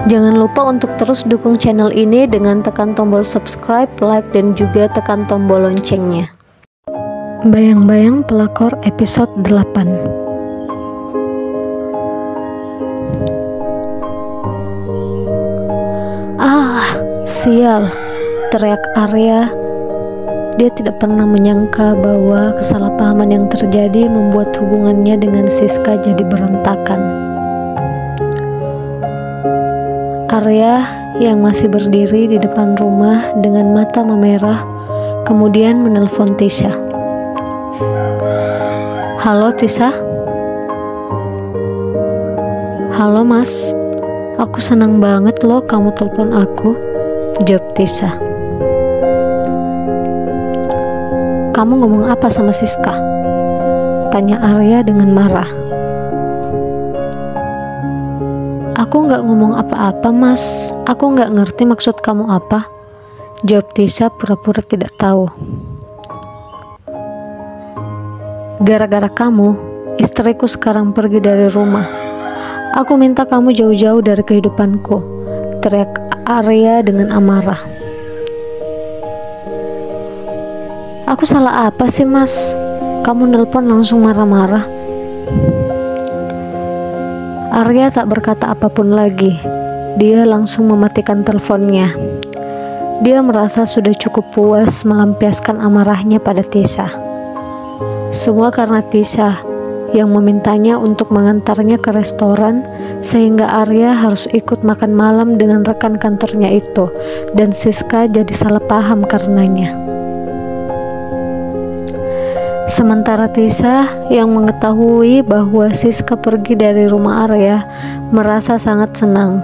Jangan lupa untuk terus dukung channel ini dengan tekan tombol subscribe, like, dan juga tekan tombol loncengnya. Bayang-bayang Pelakor episode 8. Sial, teriak Arya. Dia tidak pernah menyangka bahwa kesalahpahaman yang terjadi membuat hubungannya dengan Siska jadi berantakan. Arya yang masih berdiri di depan rumah dengan mata memerah kemudian menelpon Tisha. Halo Tisha. Halo Mas, aku senang banget loh kamu telepon aku, jawab Tisha. Kamu ngomong apa sama Siska? Tanya Arya dengan marah. Aku nggak ngomong apa-apa Mas, aku nggak ngerti maksud kamu apa, jawab Tisha pura-pura tidak tahu. Gara-gara kamu, istriku sekarang pergi dari rumah. Aku minta kamu jauh-jauh dari kehidupanku, teriak Arya dengan amarah. Aku salah apa sih Mas? Kamu nelpon langsung marah-marah. Arya tak berkata apapun lagi. Dia langsung mematikan teleponnya. Dia merasa sudah cukup puas melampiaskan amarahnya pada Tisha. Semua karena Tisha yang memintanya untuk mengantarnya ke restoran, sehingga Arya harus ikut makan malam dengan rekan kantornya itu, dan Siska jadi salah paham karenanya. Sementara Tisha yang mengetahui bahwa Siska pergi dari rumah Arya merasa sangat senang.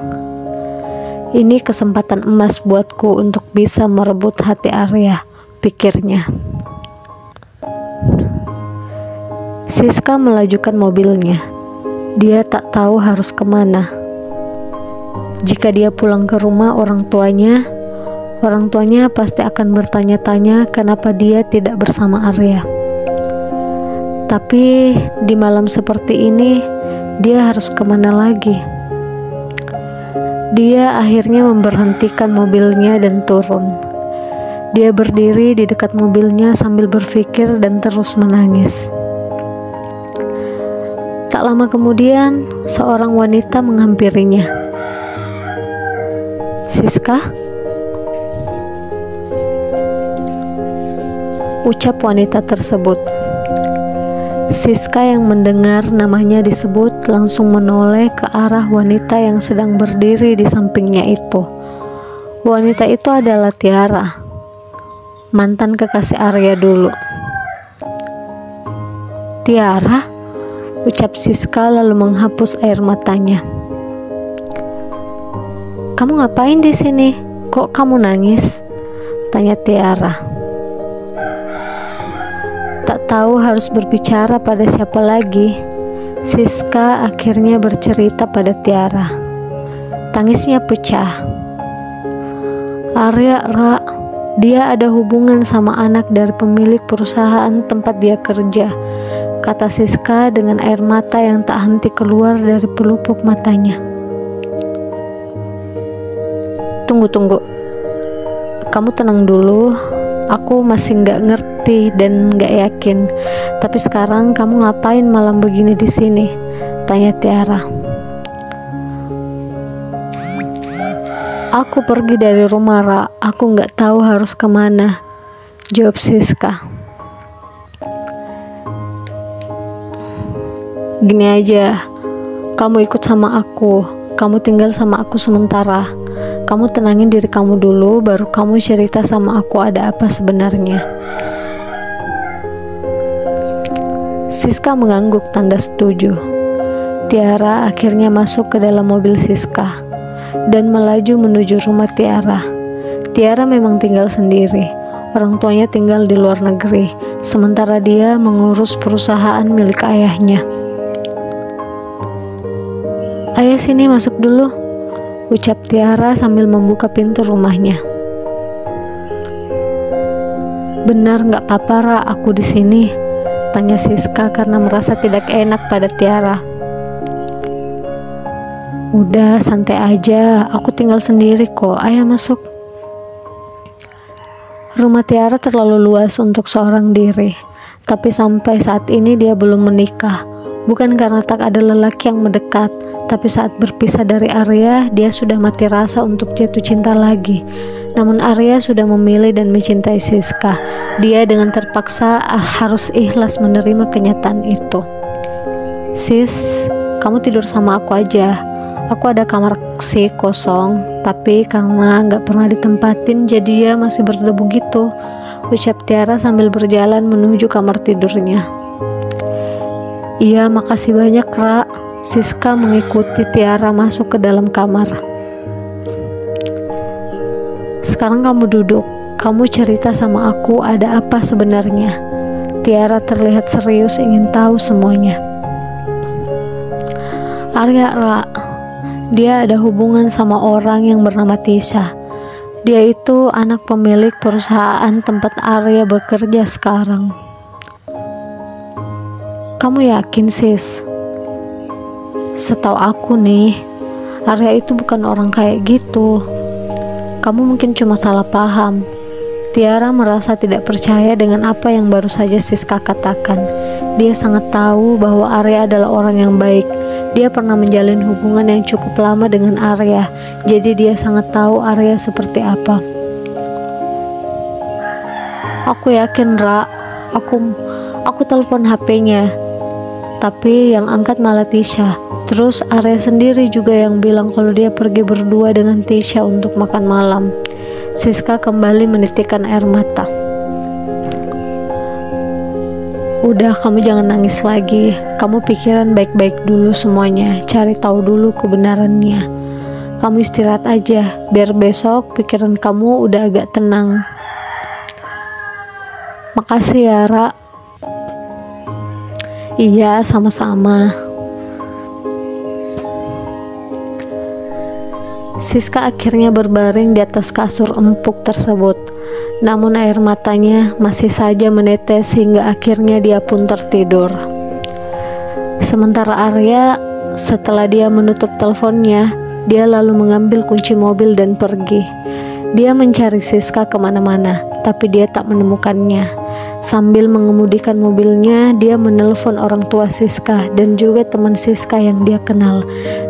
Ini kesempatan emas buatku untuk bisa merebut hati Arya, pikirnya. Siska melajukan mobilnya. Dia tak tahu harus kemana. Jika dia pulang ke rumah orang tuanya pasti akan bertanya-tanya kenapa dia tidak bersama Arya. Tapi di malam seperti ini, dia harus kemana lagi? Dia akhirnya memberhentikan mobilnya dan turun. Dia berdiri di dekat mobilnya sambil berpikir dan terus menangis. Tak lama kemudian, seorang wanita menghampirinya. Siska? Ucap wanita tersebut. Siska yang mendengar namanya disebut langsung menoleh ke arah wanita yang sedang berdiri di sampingnya itu. Wanita itu adalah Tiara, mantan kekasih Arya dulu. Tiara? Ucap Siska lalu menghapus air matanya. Kamu ngapain di sini? Kok kamu nangis? Tanya Tiara. Tak tahu harus berbicara pada siapa lagi, Siska akhirnya bercerita pada Tiara. Tangisnya pecah. Arya, dia ada hubungan sama anak dari pemilik perusahaan tempat dia kerja, kata Siska dengan air mata yang tak henti keluar dari pelupuk matanya. Tunggu. Kamu tenang dulu. Aku masih nggak ngerti dan nggak yakin. Tapi sekarang kamu ngapain malam begini di sini? Tanya Tiara. Aku pergi dari rumah, Ra. Aku nggak tahu harus kemana, jawab Siska. Gini aja, kamu ikut sama aku. Kamu tinggal sama aku sementara. Kamu tenangin diri kamu dulu, baru kamu cerita sama aku ada apa sebenarnya. Siska mengangguk tanda setuju. Tiara akhirnya masuk ke dalam mobil Siska dan melaju menuju rumah Tiara. Tiara memang tinggal sendiri. Orang tuanya tinggal di luar negeri, sementara dia mengurus perusahaan milik ayahnya. Ayo sini masuk dulu, ucap Tiara sambil membuka pintu rumahnya. Benar nggak apa-apa, Ra, aku di sini? Tanya Siska karena merasa tidak enak pada Tiara. Udah, santai aja, aku tinggal sendiri kok, ayo masuk. Rumah Tiara terlalu luas untuk seorang diri, tapi sampai saat ini dia belum menikah. Bukan karena tak ada lelaki yang mendekat, tapi saat berpisah dari Arya, dia sudah mati rasa untuk jatuh cinta lagi. Namun Arya sudah memilih dan mencintai Siska. Dia dengan terpaksa harus ikhlas menerima kenyataan itu. Sis, kamu tidur sama aku aja. Aku ada kamar sih kosong, tapi karena nggak pernah ditempatin jadi ya masih berdebu gitu, ucap Tiara sambil berjalan menuju kamar tidurnya. Iya, makasih banyak, Ra. Siska mengikuti Tiara masuk ke dalam kamar. Sekarang kamu duduk, kamu cerita sama aku ada apa sebenarnya. Tiara terlihat serius ingin tahu semuanya. Arya, Ra, dia ada hubungan sama orang yang bernama Tisha. Dia itu anak pemilik perusahaan tempat Arya bekerja sekarang. Kamu yakin, sis? Setahu aku nih, Arya itu bukan orang kayak gitu. Kamu mungkin cuma salah paham. Tiara merasa tidak percaya dengan apa yang baru saja Siska katakan. Dia sangat tahu bahwa Arya adalah orang yang baik. Dia pernah menjalin hubungan yang cukup lama dengan Arya, jadi dia sangat tahu Arya seperti apa. Aku yakin, Ra. Aku telepon HP-nya, tapi yang angkat malah Tisha. Terus Arya sendiri juga yang bilang kalau dia pergi berdua dengan Tisha untuk makan malam. Siska kembali menitikkan air mata. Udah, kamu jangan nangis lagi. Kamu pikiran baik-baik dulu semuanya. Cari tahu dulu kebenarannya. Kamu istirahat aja, biar besok pikiran kamu udah agak tenang. Makasih ya, Ra. Iya, sama-sama. Siska akhirnya berbaring di atas kasur empuk tersebut. Namun air matanya masih saja menetes hingga akhirnya dia pun tertidur. Sementara Arya, setelah dia menutup teleponnya, dia lalu mengambil kunci mobil dan pergi. Dia mencari Siska kemana-mana, tapi dia tak menemukannya. Sambil mengemudikan mobilnya, dia menelpon orang tua Siska dan juga teman Siska yang dia kenal.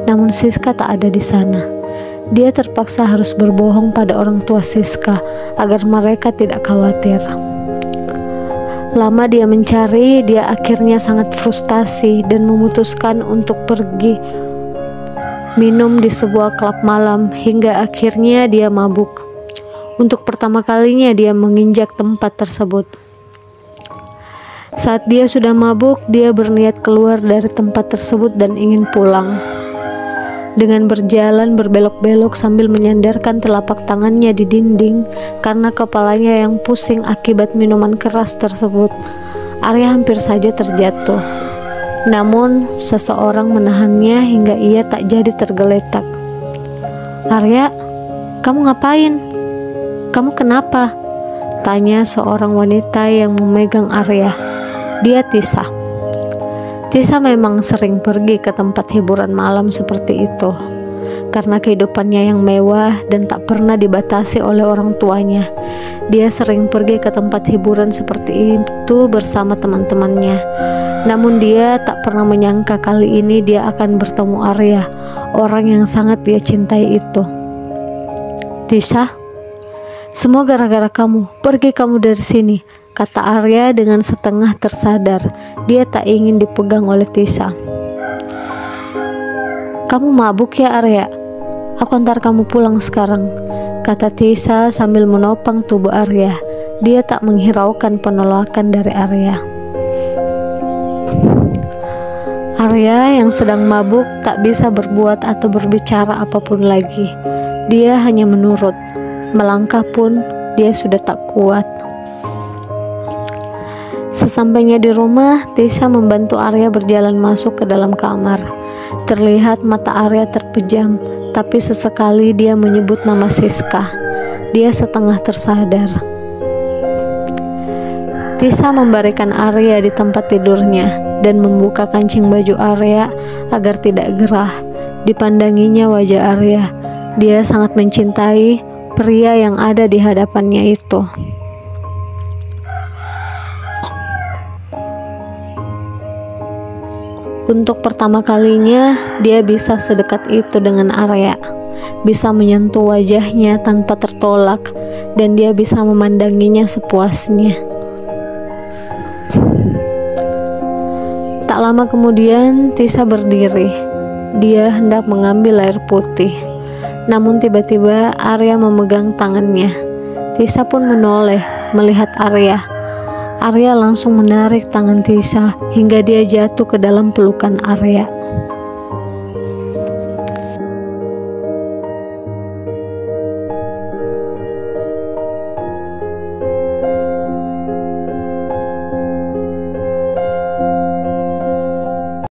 Namun Siska tak ada di sana. Dia terpaksa harus berbohong pada orang tua Siska agar mereka tidak khawatir. Lama dia mencari, dia akhirnya sangat frustasi dan memutuskan untuk pergi minum di sebuah klub malam hingga akhirnya dia mabuk. Untuk pertama kalinya dia menginjak tempat tersebut. Saat dia sudah mabuk, dia berniat keluar dari tempat tersebut dan ingin pulang. Dengan berjalan berbelok-belok sambil menyandarkan telapak tangannya di dinding karena kepalanya yang pusing akibat minuman keras tersebut, Arya hampir saja terjatuh. Namun seseorang menahannya hingga ia tak jadi tergeletak. Arya, kamu ngapain? Kamu kenapa? Tanya seorang wanita yang memegang Arya. Dia Tisha. Tisha memang sering pergi ke tempat hiburan malam seperti itu karena kehidupannya yang mewah dan tak pernah dibatasi oleh orang tuanya. Dia sering pergi ke tempat hiburan seperti itu bersama teman-temannya. Namun dia tak pernah menyangka kali ini dia akan bertemu Arya, orang yang sangat dia cintai itu. Tisha, semua gara-gara kamu. Pergi kamu dari sini, kata Arya dengan setengah tersadar. Dia tak ingin dipegang oleh Tisha. Kamu mabuk ya, Arya? Aku antar kamu pulang sekarang, kata Tisha sambil menopang tubuh Arya. Dia tak menghiraukan penolakan dari Arya. Arya yang sedang mabuk tak bisa berbuat atau berbicara apapun lagi. Dia hanya menurut. Melangkah pun dia sudah tak kuat. Sesampainya di rumah, Tisha membantu Arya berjalan masuk ke dalam kamar. Terlihat mata Arya terpejam, tapi sesekali dia menyebut nama Siska. Dia setengah tersadar. Tisha membaringkan Arya di tempat tidurnya dan membuka kancing baju Arya agar tidak gerah. Dipandanginya wajah Arya. Dia sangat mencintai pria yang ada di hadapannya itu. Untuk pertama kalinya, dia bisa sedekat itu dengan Arya, bisa menyentuh wajahnya tanpa tertolak, dan dia bisa memandanginya sepuasnya. Tak lama kemudian, Tisa berdiri. Dia hendak mengambil air putih, namun tiba-tiba Arya memegang tangannya. Tisa pun menoleh melihat Arya. Arya langsung menarik tangan Tisa hingga dia jatuh ke dalam pelukan Arya.